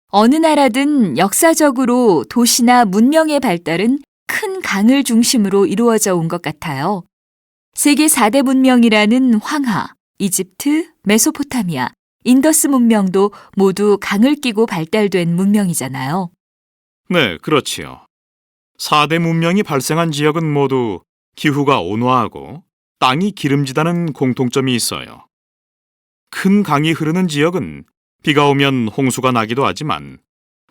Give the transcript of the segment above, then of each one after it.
어느 나라든 역사적으로 도시나 문명의 발달은 큰 강을 중심으로 이루어져 온 것 같아요. 세계 4대 문명이라는 황하, 이집트, 메소포타미아, 인더스 문명도 모두 강을 끼고 발달된 문명이잖아요. 네, 그렇지요. 4대 문명이 발생한 지역은 모두 기후가 온화하고 땅이 기름지다는 공통점이 있어요. 큰 강이 흐르는 지역은 비가 오면 홍수가 나기도 하지만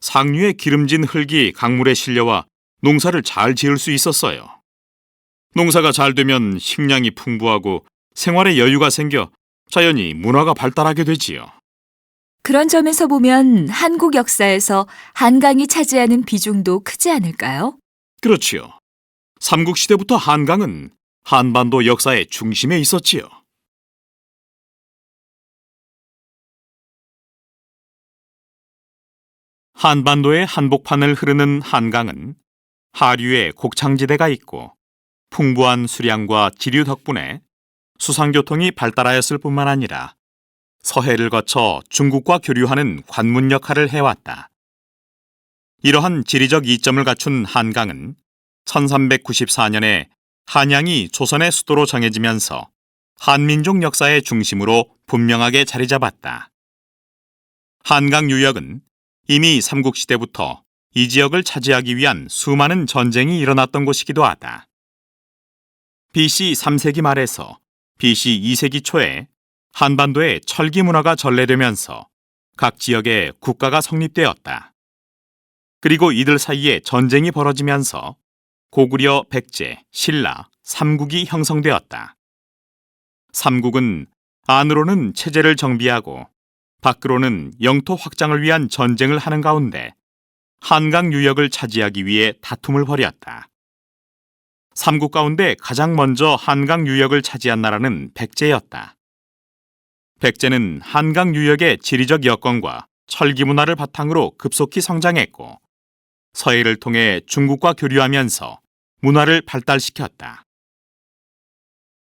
상류의 기름진 흙이 강물에 실려와 농사를 잘 지을 수 있었어요. 농사가 잘 되면 식량이 풍부하고 생활에 여유가 생겨 자연히 문화가 발달하게 되지요. 그런 점에서 보면 한국 역사에서 한강이 차지하는 비중도 크지 않을까요? 그렇지요. 삼국시대부터 한강은 한반도 역사의 중심에 있었지요. 한반도의 한복판을 흐르는 한강은 하류에 곡창지대가 있고 풍부한 수량과 지류 덕분에 수상교통이 발달하였을 뿐만 아니라 서해를 거쳐 중국과 교류하는 관문 역할을 해왔다. 이러한 지리적 이점을 갖춘 한강은 1394년에 한양이 조선의 수도로 정해지면서 한민족 역사의 중심으로 분명하게 자리 잡았다. 한강 유역은 이미 삼국시대부터 이 지역을 차지하기 위한 수많은 전쟁이 일어났던 곳이기도 하다. BC 3세기 말에서 BC 2세기 초에 한반도에 철기 문화가 전래되면서 각 지역에 국가가 성립되었다. 그리고 이들 사이에 전쟁이 벌어지면서 고구려, 백제, 신라, 삼국이 형성되었다. 삼국은 안으로는 체제를 정비하고 밖으로는 영토 확장을 위한 전쟁을 하는 가운데 한강 유역을 차지하기 위해 다툼을 벌였다. 삼국 가운데 가장 먼저 한강 유역을 차지한 나라는 백제였다. 백제는 한강 유역의 지리적 여건과 철기 문화를 바탕으로 급속히 성장했고 서해를 통해 중국과 교류하면서 문화를 발달시켰다.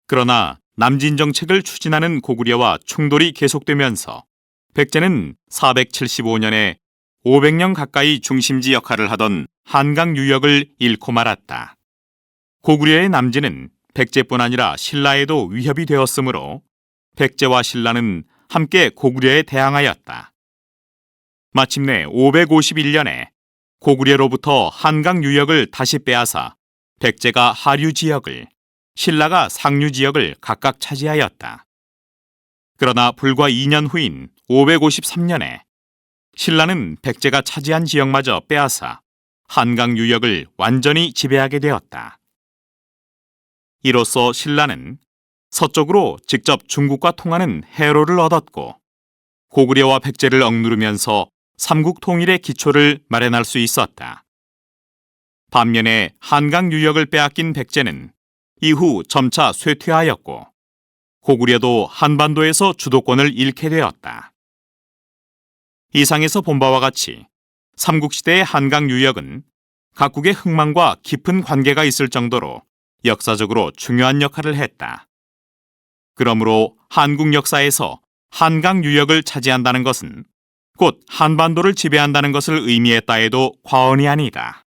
그러나 남진 정책을 추진하는 고구려와 충돌이 계속되면서 백제는 475년에 500년 가까이 중심지 역할을 하던 한강 유역을 잃고 말았다. 고구려의 남진은 백제뿐 아니라 신라에도 위협이 되었으므로 백제와 신라는 함께 고구려에 대항하였다. 마침내 551년에 고구려로부터 한강 유역을 다시 빼앗아 백제가 하류 지역을, 신라가 상류 지역을 각각 차지하였다. 그러나 불과 2년 후인 553년에 신라는 백제가 차지한 지역마저 빼앗아 한강 유역을 완전히 지배하게 되었다. 이로써 신라는 서쪽으로 직접 중국과 통하는 해로를 얻었고 고구려와 백제를 억누르면서 삼국 통일의 기초를 마련할 수 있었다. 반면에 한강 유역을 빼앗긴 백제는 이후 점차 쇠퇴하였고 고구려도 한반도에서 주도권을 잃게 되었다. 이상에서 본 바와 같이 삼국시대의 한강 유역은 각국의 흥망과 깊은 관계가 있을 정도로 역사적으로 중요한 역할을 했다. 그러므로 한국 역사에서 한강 유역을 차지한다는 것은 곧 한반도를 지배한다는 것을 의미했다 해도 과언이 아니다.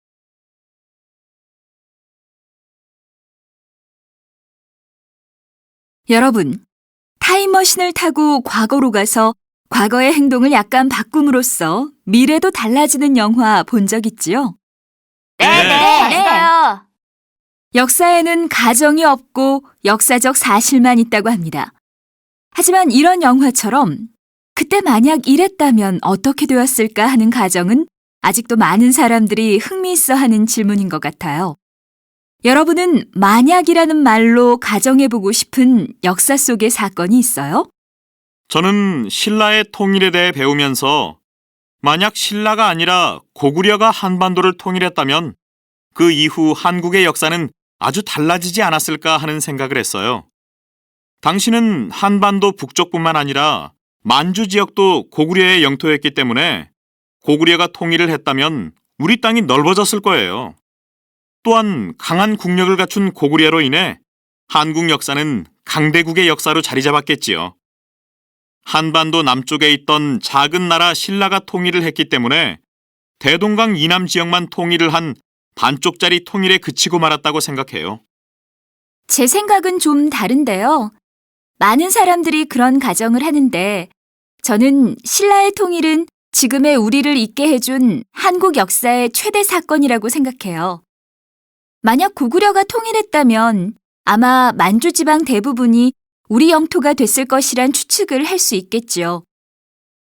여러분, 타임머신을 타고 과거로 가서 과거의 행동을 약간 바꿈으로써 미래도 달라지는 영화 본 적 있지요? 네. 봤어요. 역사에는 가정이 없고 역사적 사실만 있다고 합니다. 하지만 이런 영화처럼 그때 만약 이랬다면 어떻게 되었을까 하는 가정은 아직도 많은 사람들이 흥미있어하는 질문인 것 같아요. 여러분은 만약이라는 말로 가정해보고 싶은 역사 속의 사건이 있어요? 저는 신라의 통일에 대해 배우면서 만약 신라가 아니라 고구려가 한반도를 통일했다면 그 이후 한국의 역사는 아주 달라지지 않았을까 하는 생각을 했어요. 당시는 한반도 북쪽뿐만 아니라 만주 지역도 고구려의 영토였기 때문에 고구려가 통일을 했다면 우리 땅이 넓어졌을 거예요. 또한 강한 국력을 갖춘 고구려로 인해 한국 역사는 강대국의 역사로 자리 잡았겠지요. 한반도 남쪽에 있던 작은 나라 신라가 통일을 했기 때문에 대동강 이남 지역만 통일을 한 반쪽짜리 통일에 그치고 말았다고 생각해요. 제 생각은 좀 다른데요. 많은 사람들이 그런 가정을 하는데 저는 신라의 통일은 지금의 우리를 있게 해준 한국 역사의 최대 사건이라고 생각해요. 만약 고구려가 통일했다면 아마 만주 지방 대부분이 우리 영토가 됐을 것이란 추측을 할 수 있겠지요.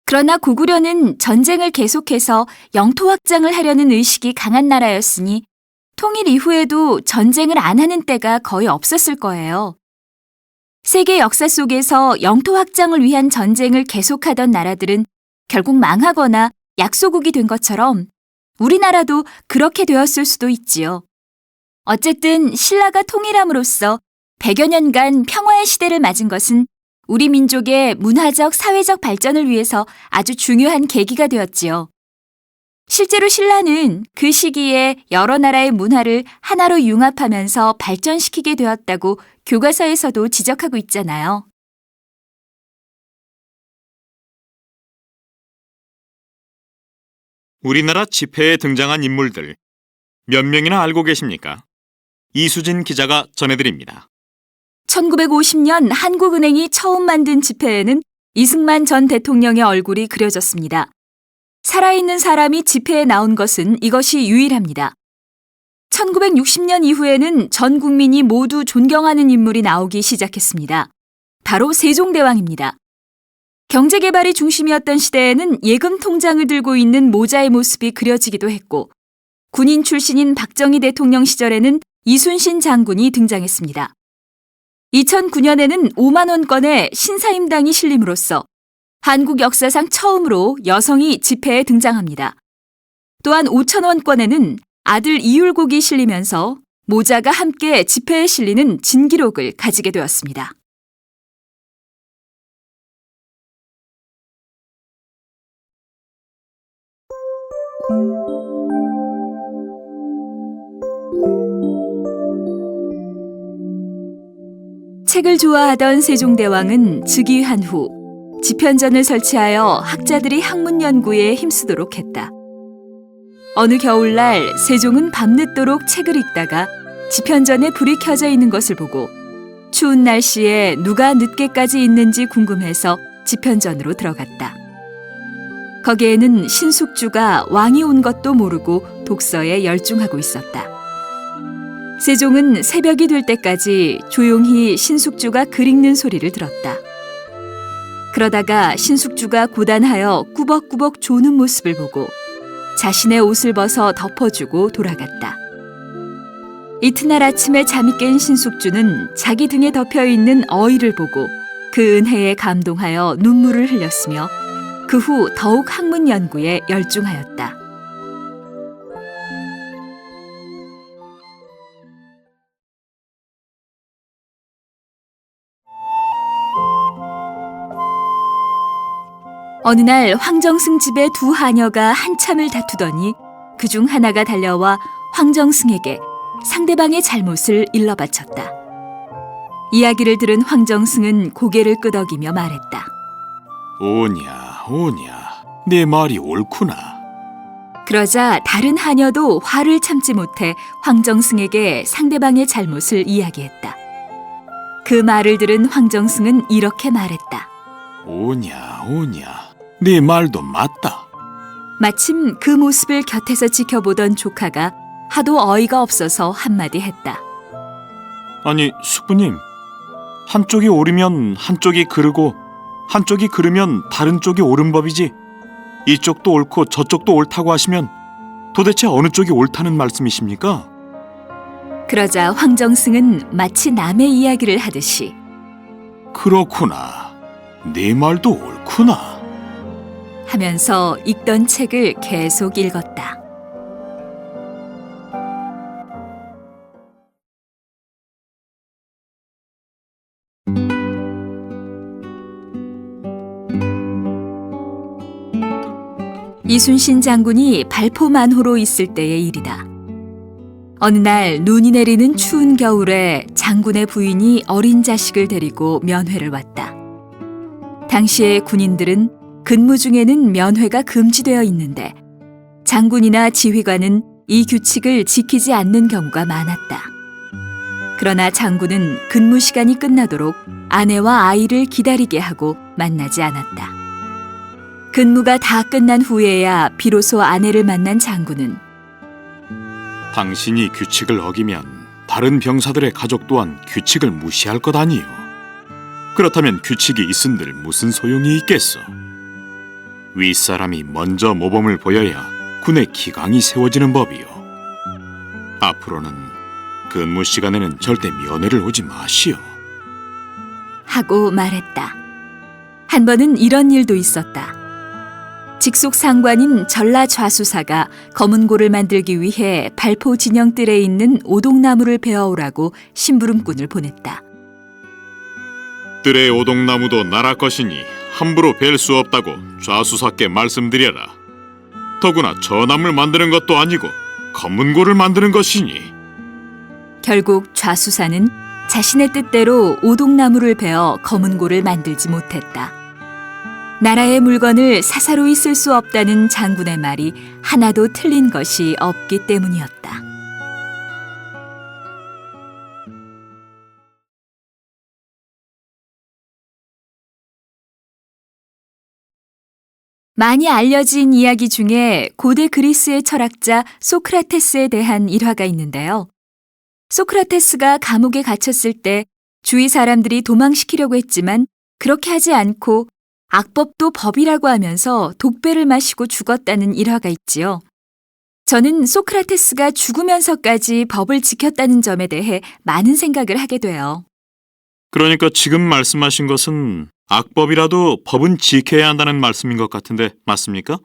그러나 고구려는 전쟁을 계속해서 영토 확장을 하려는 의식이 강한 나라였으니 통일 이후에도 전쟁을 안 하는 때가 거의 없었을 거예요. 세계 역사 속에서 영토 확장을 위한 전쟁을 계속하던 나라들은 결국 망하거나 약소국이 된 것처럼 우리나라도 그렇게 되었을 수도 있지요. 어쨌든 신라가 통일함으로써 100여 년간 평화의 시대를 맞은 것은 우리 민족의 문화적, 사회적 발전을 위해서 아주 중요한 계기가 되었지요. 실제로 신라는 그 시기에 여러 나라의 문화를 하나로 융합하면서 발전시키게 되었다고 교과서에서도 지적하고 있잖아요. 우리나라 집회에 등장한 인물들 몇 명이나 알고 계십니까? 이수진 기자가 전해드립니다. 1950년 한국은행이 처음 만든 지폐에는 이승만 전 대통령의 얼굴이 그려졌습니다. 살아있는 사람이 지폐에 나온 것은 이것이 유일합니다. 1960년 이후에는 전 국민이 모두 존경하는 인물이 나오기 시작했습니다. 바로 세종대왕입니다. 경제개발이 중심이었던 시대에는 예금 통장을 들고 있는 모자의 모습이 그려지기도 했고 군인 출신인 박정희 대통령 시절에는 이순신 장군이 등장했습니다. 2009년에는 5만 원권의 신사임당이 실림으로써 한국 역사상 처음으로 여성이 지폐에 등장합니다. 또한 5천 원권에는 아들 이율곡이 실리면서 모자가 함께 지폐에 실리는 진기록을 가지게 되었습니다. 책을 좋아하던 세종대왕은 즉위한 후 지편전을 설치하여 학자들이 학문 연구에 힘쓰도록 했다. 어느 겨울날 세종은 밤늦도록 책을 읽다가 지편전에 불이 켜져 있는 것을 보고 추운 날씨에 누가 늦게까지 있는지 궁금해서 지편전으로 들어갔다. 거기에는 신숙주가 왕이 온 것도 모르고 독서에 열중하고 있었다. 세종은 새벽이 될 때까지 조용히 신숙주가 글 읽는 소리를 들었다. 그러다가 신숙주가 고단하여 꾸벅꾸벅 조는 모습을 보고 자신의 옷을 벗어 덮어주고 돌아갔다. 이튿날 아침에 잠이 깬 신숙주는 자기 등에 덮여있는 어이를 보고 그 은혜에 감동하여 눈물을 흘렸으며 그 후 더욱 학문 연구에 열중하였다. 어느 날 황정승 집에 두 하녀가 한참을 다투더니 그중 하나가 달려와 황정승에게 상대방의 잘못을 일러바쳤다. 이야기를 들은 황정승은 고개를 끄덕이며 말했다. 오냐, 내 말이 옳구나. 그러자 다른 하녀도 화를 참지 못해 황정승에게 상대방의 잘못을 이야기했다. 그 말을 들은 황정승은 이렇게 말했다. 오냐, 네 말도 맞다. 마침 그 모습을 곁에서 지켜보던 조카가 하도 어이가 없어서 한마디 했다. 아니, 숙부님, 한쪽이 옳으면 한쪽이 그르고 한쪽이 그르면 다른 쪽이 옳은 법이지 이쪽도 옳고 저쪽도 옳다고 하시면 도대체 어느 쪽이 옳다는 말씀이십니까? 그러자 황정승은 마치 남의 이야기를 하듯이 그렇구나. 네 말도 옳구나. 하면서 읽던 책을 계속 읽었다. 이순신 장군이 발포만호로 있을 때의 일이다. 어느 날 눈이 내리는 추운 겨울에 장군의 부인이 어린 자식을 데리고 면회를 왔다. 당시의 군인들은 근무 중에는 면회가 금지되어 있는데 장군이나 지휘관은 이 규칙을 지키지 않는 경우가 많았다. 그러나 장군은 근무 시간이 끝나도록 아내와 아이를 기다리게 하고 만나지 않았다. 근무가 다 끝난 후에야 비로소 아내를 만난 장군은 당신이 규칙을 어기면 다른 병사들의 가족 또한 규칙을 무시할 것 아니요. 그렇다면 규칙이 있은들 무슨 소용이 있겠소? 윗사람이 먼저 모범을 보여야 군의 기강이 세워지는 법이요. 앞으로는 근무 시간에는 절대 면회를 오지 마시오. 하고 말했다. 한 번은 이런 일도 있었다. 직속 상관인 전라 좌수사가 검은고를 만들기 위해 발포 진영뜰에 있는 오동나무를 베어오라고 심부름꾼을 보냈다. 뜰의 오동나무도 나라 것이니 함부로 벨 수 없다고 좌수사께 말씀드려라. 더구나 저 나무를 만드는 것도 아니고 검은고를 만드는 것이니. 결국 좌수사는 자신의 뜻대로 오동나무를 베어 검은고를 만들지 못했다. 나라의 물건을 사사로이 쓸 수 없다는 장군의 말이 하나도 틀린 것이 없기 때문이었다. 많이 알려진 이야기 중에 고대 그리스의 철학자 소크라테스에 대한 일화가 있는데요. 소크라테스가 감옥에 갇혔을 때 주위 사람들이 도망시키려고 했지만 그렇게 하지 않고 악법도 법이라고 하면서 독배를 마시고 죽었다는 일화가 있지요. 저는 소크라테스가 죽으면서까지 법을 지켰다는 점에 대해 많은 생각을 하게 돼요. 그러니까 지금 말씀하신 것은 악법이라도 법은 지켜야 한다는 말씀인 것 같은데 맞습니까?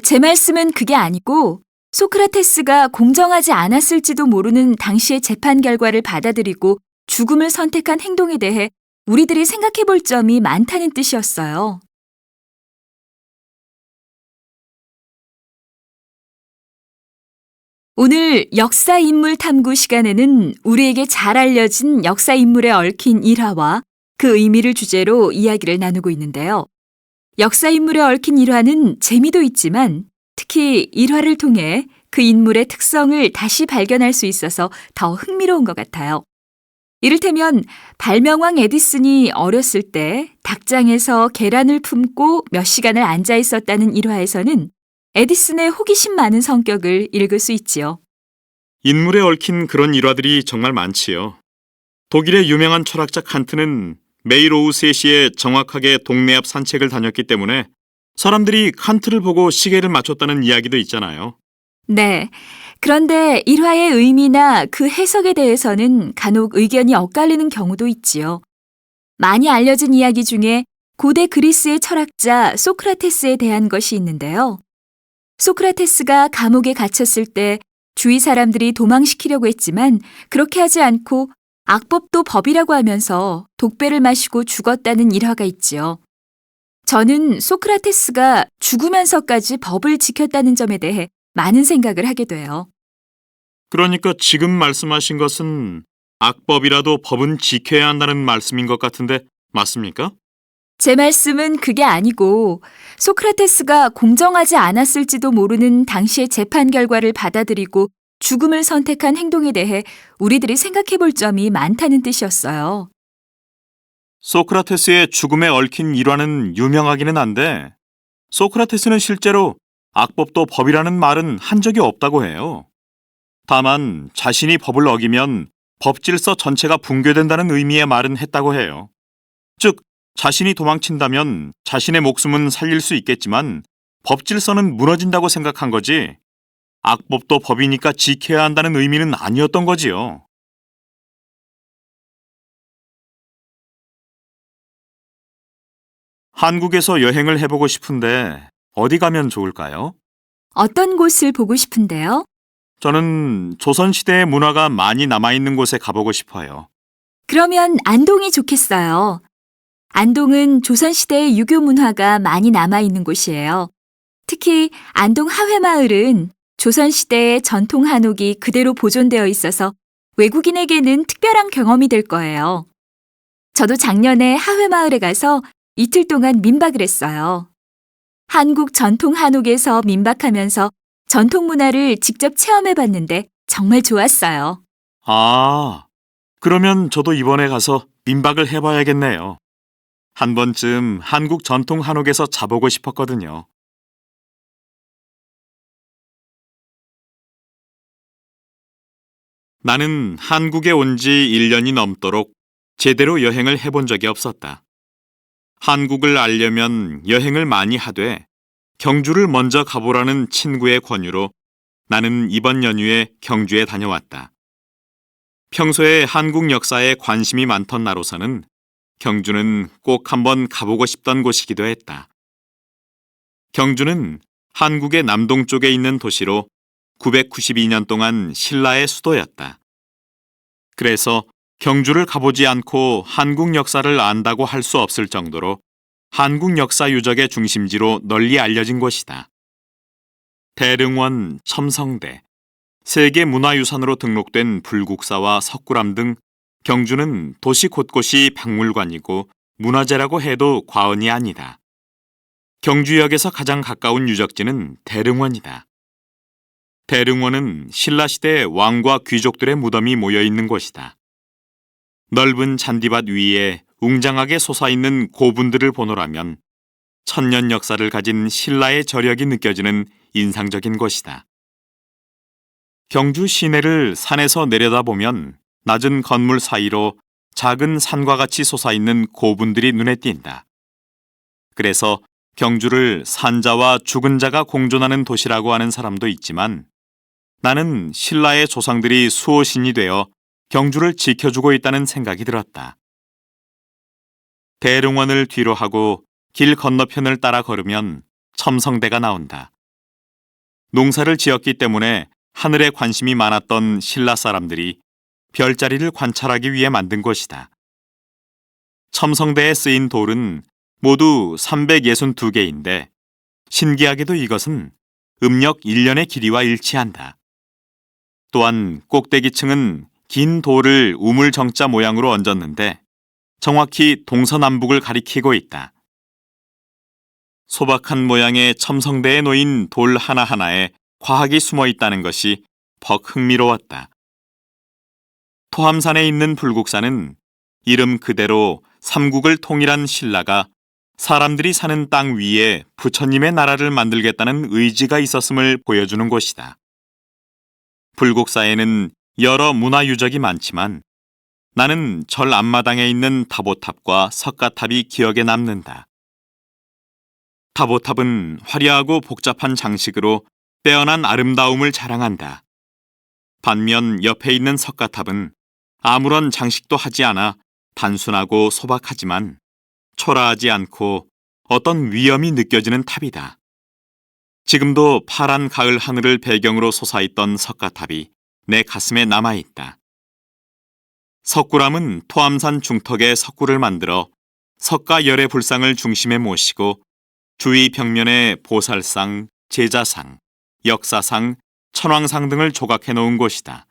제 말씀은 그게 아니고 소크라테스가 공정하지 않았을지도 모르는 당시의 재판 결과를 받아들이고 죽음을 선택한 행동에 대해 우리들이 생각해 볼 점이 많다는 뜻이었어요. 오늘 역사 인물 탐구 시간에는 우리에게 잘 알려진 역사 인물에 얽힌 일화와 그 의미를 주제로 이야기를 나누고 있는데요. 역사 인물에 얽힌 일화는 재미도 있지만 특히 일화를 통해 그 인물의 특성을 다시 발견할 수 있어서 더 흥미로운 것 같아요. 이를테면 발명왕 에디슨이 어렸을 때 닭장에서 계란을 품고 몇 시간을 앉아 있었다는 일화에서는 에디슨의 호기심 많은 성격을 읽을 수 있지요. 인물에 얽힌 그런 일화들이 정말 많지요. 독일의 유명한 철학자 칸트는 매일 오후 3시에 정확하게 동네 앞 산책을 다녔기 때문에 사람들이 칸트를 보고 시계를 맞췄다는 이야기도 있잖아요. 네. 그런데 일화의 의미나 그 해석에 대해서는 간혹 의견이 엇갈리는 경우도 있지요. 많이 알려진 이야기 중에 고대 그리스의 철학자 소크라테스에 대한 것이 있는데요. 소크라테스가 감옥에 갇혔을 때 주위 사람들이 도망시키려고 했지만 그렇게 하지 않고 악법도 법이라고 하면서 독배를 마시고 죽었다는 일화가 있지요. 저는 소크라테스가 죽으면서까지 법을 지켰다는 점에 대해 많은 생각을 하게 돼요. 그러니까 지금 말씀하신 것은 악법이라도 법은 지켜야 한다는 말씀인 것 같은데 맞습니까? 제 말씀은 그게 아니고 소크라테스가 공정하지 않았을지도 모르는 당시의 재판 결과를 받아들이고 죽음을 선택한 행동에 대해 우리들이 생각해 볼 점이 많다는 뜻이었어요. 소크라테스의 죽음에 얽힌 일화는 유명하기는 한데 소크라테스는 실제로 악법도 법이라는 말은 한 적이 없다고 해요. 다만 자신이 법을 어기면 법질서 전체가 붕괴된다는 의미의 말은 했다고 해요. 즉 자신이 도망친다면 자신의 목숨은 살릴 수 있겠지만 법질서는 무너진다고 생각한 거지 악법도 법이니까 지켜야 한다는 의미는 아니었던 거지요. 한국에서 여행을 해보고 싶은데 어디 가면 좋을까요? 어떤 곳을 보고 싶은데요? 저는 조선시대의 문화가 많이 남아있는 곳에 가보고 싶어요. 그러면 안동이 좋겠어요. 안동은 조선시대의 유교 문화가 많이 남아있는 곳이에요. 특히 안동 하회마을은 조선시대의 전통 한옥이 그대로 보존되어 있어서 외국인에게는 특별한 경험이 될 거예요. 저도 작년에 하회마을에 가서 이틀 동안 민박을 했어요. 한국 전통 한옥에서 민박하면서 전통 문화를 직접 체험해봤는데 정말 좋았어요. 아, 그러면 저도 이번에 가서 민박을 해봐야겠네요. 한 번쯤 한국 전통 한옥에서 자보고 싶었거든요. 나는 한국에 온 지 1년이 넘도록 제대로 여행을 해본 적이 없었다. 한국을 알려면 여행을 많이 하되 경주를 먼저 가보라는 친구의 권유로 나는 이번 연휴에 경주에 다녀왔다. 평소에 한국 역사에 관심이 많던 나로서는 경주는 꼭 한번 가보고 싶던 곳이기도 했다. 경주는 한국의 남동쪽에 있는 도시로 992년 동안 신라의 수도였다. 그래서 경주를 가보지 않고 한국 역사를 안다고 할 수 없을 정도로 한국 역사 유적의 중심지로 널리 알려진 곳이다. 대릉원, 첨성대, 세계문화유산으로 등록된 불국사와 석굴암 등 경주는 도시 곳곳이 박물관이고 문화재라고 해도 과언이 아니다. 경주역에서 가장 가까운 유적지는 대릉원이다. 대릉원은 신라시대 왕과 귀족들의 무덤이 모여있는 곳이다. 넓은 잔디밭 위에 웅장하게 솟아있는 고분들을 보노라면 천년 역사를 가진 신라의 저력이 느껴지는 인상적인 곳이다. 경주 시내를 산에서 내려다보면 낮은 건물 사이로 작은 산과 같이 솟아있는 고분들이 눈에 띈다. 그래서 경주를 산자와 죽은 자가 공존하는 도시라고 하는 사람도 있지만 나는 신라의 조상들이 수호신이 되어 경주를 지켜주고 있다는 생각이 들었다. 대릉원을 뒤로 하고 길 건너편을 따라 걸으면 첨성대가 나온다. 농사를 지었기 때문에 하늘에 관심이 많았던 신라 사람들이 별자리를 관찰하기 위해 만든 곳이다. 첨성대에 쓰인 돌은 모두 362개인데 신기하게도 이것은 음력 1년의 길이와 일치한다. 또한 꼭대기층은 긴 돌을 우물정자 모양으로 얹었는데 정확히 동서남북을 가리키고 있다. 소박한 모양의 첨성대에 놓인 돌 하나하나에 과학이 숨어 있다는 것이 벅 흥미로웠다. 토함산에 있는 불국사는 이름 그대로 삼국을 통일한 신라가 사람들이 사는 땅 위에 부처님의 나라를 만들겠다는 의지가 있었음을 보여주는 곳이다. 불국사에는 여러 문화유적이 많지만 나는 절 앞마당에 있는 다보탑과 석가탑이 기억에 남는다. 다보탑은 화려하고 복잡한 장식으로 빼어난 아름다움을 자랑한다. 반면 옆에 있는 석가탑은 아무런 장식도 하지 않아 단순하고 소박하지만 초라하지 않고 어떤 위엄이 느껴지는 탑이다. 지금도 파란 가을 하늘을 배경으로 솟아있던 석가탑이 내 가슴에 남아있다. 석굴암은 토암산 중턱에 석굴을 만들어 석가 열의 불상을 중심에 모시고 주위 벽면에 보살상, 제자상, 역사상, 천왕상 등을 조각해 놓은 곳이다.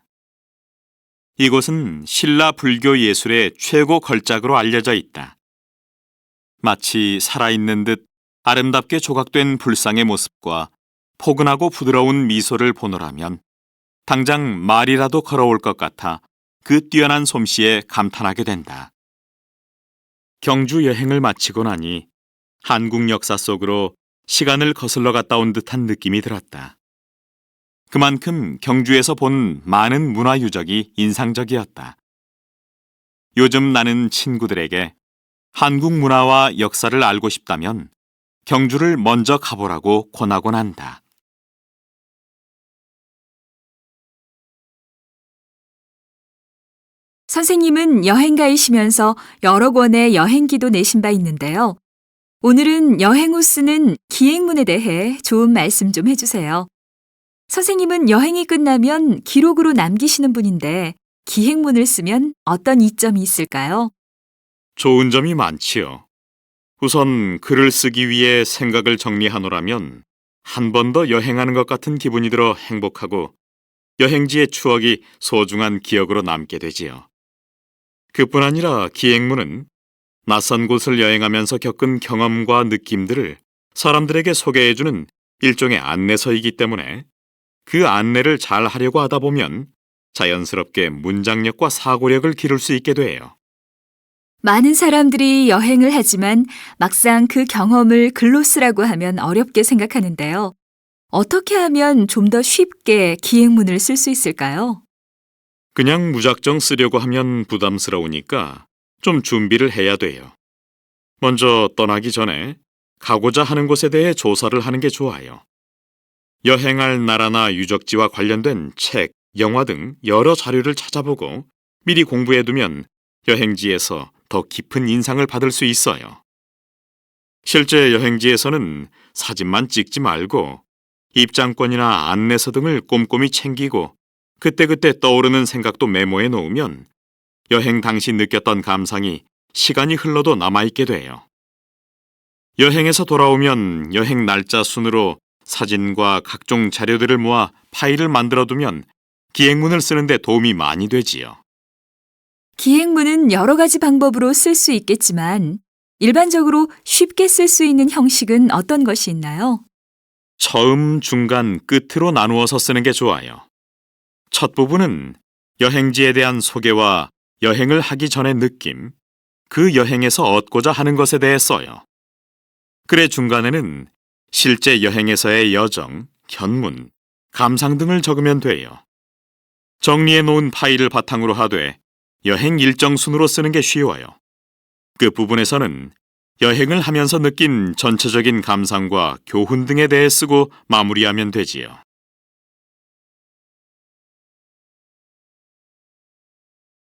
이곳은 신라 불교 예술의 최고 걸작으로 알려져 있다. 마치 살아있는 듯 아름답게 조각된 불상의 모습과 포근하고 부드러운 미소를 보노라면 당장 말이라도 걸어올 것 같아 그 뛰어난 솜씨에 감탄하게 된다. 경주 여행을 마치고 나니 한국 역사 속으로 시간을 거슬러 갔다 온 듯한 느낌이 들었다. 그만큼 경주에서 본 많은 문화유적이 인상적이었다. 요즘 나는 친구들에게 한국 문화와 역사를 알고 싶다면 경주를 먼저 가보라고 권하곤 한다. 선생님은 여행가이시면서 여러 권의 여행기도 내신 바 있는데요. 오늘은 여행 후 쓰는 기행문에 대해 좋은 말씀 좀 해주세요. 선생님은 여행이 끝나면 기록으로 남기시는 분인데 기행문을 쓰면 어떤 이점이 있을까요? 좋은 점이 많지요. 우선 글을 쓰기 위해 생각을 정리하노라면 한 번 더 여행하는 것 같은 기분이 들어 행복하고 여행지의 추억이 소중한 기억으로 남게 되지요. 그뿐 아니라 기행문은 낯선 곳을 여행하면서 겪은 경험과 느낌들을 사람들에게 소개해주는 일종의 안내서이기 때문에 그 안내를 잘 하려고 하다 보면 자연스럽게 문장력과 사고력을 기를 수 있게 돼요. 많은 사람들이 여행을 하지만 막상 그 경험을 글로 쓰라고 하면 어렵게 생각하는데요. 어떻게 하면 좀 더 쉽게 기행문을 쓸 수 있을까요? 그냥 무작정 쓰려고 하면 부담스러우니까 좀 준비를 해야 돼요. 먼저 떠나기 전에 가고자 하는 곳에 대해 조사를 하는 게 좋아요. 여행할 나라나 유적지와 관련된 책, 영화 등 여러 자료를 찾아보고 미리 공부해두면 여행지에서 더 깊은 인상을 받을 수 있어요. 실제 여행지에서는 사진만 찍지 말고 입장권이나 안내서 등을 꼼꼼히 챙기고 그때그때 떠오르는 생각도 메모해 놓으면 여행 당시 느꼈던 감상이 시간이 흘러도 남아있게 돼요. 여행에서 돌아오면 여행 날짜 순으로 사진과 각종 자료들을 모아 파일을 만들어두면 기행문을 쓰는데 도움이 많이 되지요. 기행문은 여러 가지 방법으로 쓸 수 있겠지만 일반적으로 쉽게 쓸 수 있는 형식은 어떤 것이 있나요? 처음, 중간, 끝으로 나누어서 쓰는 게 좋아요. 첫 부분은 여행지에 대한 소개와 여행을 하기 전의 느낌, 그 여행에서 얻고자 하는 것에 대해 써요. 글의 중간에는 실제 여행에서의 여정, 견문, 감상 등을 적으면 돼요. 정리해 놓은 파일을 바탕으로 하되 여행 일정 순으로 쓰는 게 쉬워요. 끝부분에서는 여행을 하면서 느낀 전체적인 감상과 교훈 등에 대해 쓰고 마무리하면 되지요.